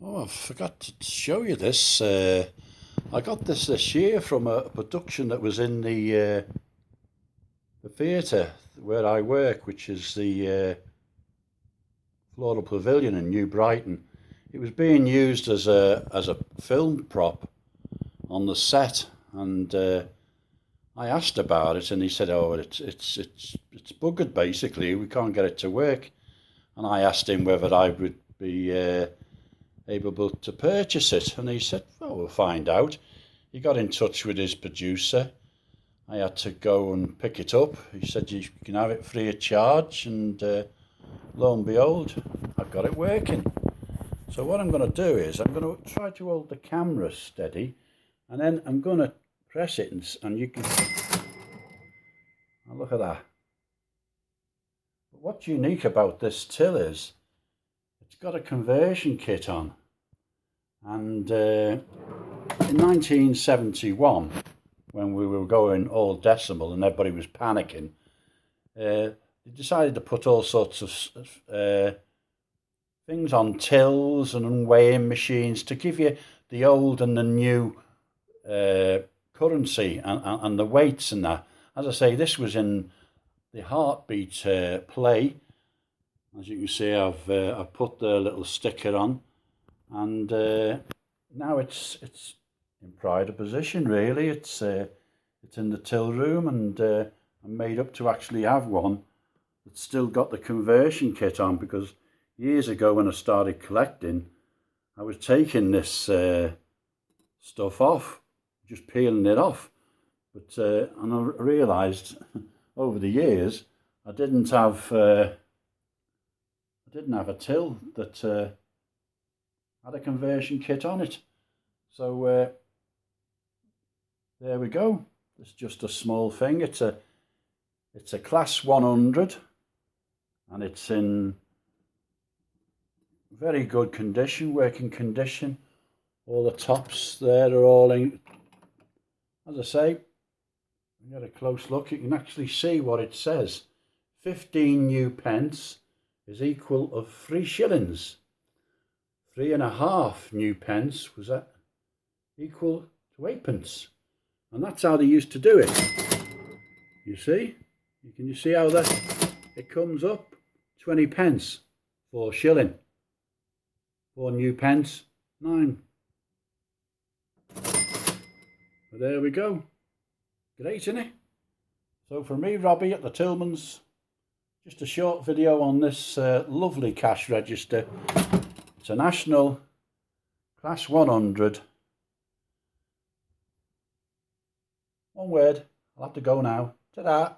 Oh, I forgot to show you this. I got this year from a production that was in the theatre where I work, which is the Floral Pavilion in New Brighton. It was being used as a film prop on the set, and I asked about it, and he said, "Oh, it's buggered basically. We can't get it to work." And I asked him whether I would be able to purchase it, and he said, "Well, we'll find out." He got in touch with his producer. I had to go and pick it up. He said, "You can have it free of charge," and lo and behold, I've got it working. So what I'm going to do is I'm going to try to hold the camera steady, and then I'm going to press it, and you can oh, look at that. But what's unique about this till is it's got a conversion kit on, and in 1971, when we were going all decimal and everybody was panicking, they decided to put all sorts of things on tills and weighing machines to give you the old and the new currency and the weights and that. As I say, this was in the heartbeat play. As you can see, I've put the little sticker on, and now it's in pride of position. Really, it's in the till room, and I'm made up to actually have one that's still got the conversion kit on, because years ago when I started collecting, I was taking this stuff off, just peeling it off, but and I realised over the years I didn't have a till that had a conversion kit on it. So there we go. It's just a small thing. It's a class 100, and it's in very good condition, working condition. All the tops there are all in. As I say, you get a close look, you can actually see what it says. 15 new pence is equal of 3 shillings. 3.5 new pence was that equal to 8 pence. And that's how they used to do it. You see? Can you see how that it comes up? 20 pence, 4 shilling. 4 new pence, 9. But there we go. Great, isn't it? So from me, Robbie, at the Tillmans, just a short video on this lovely cash register. It's a national class 100. One word. I'll have to go now. Ta-da!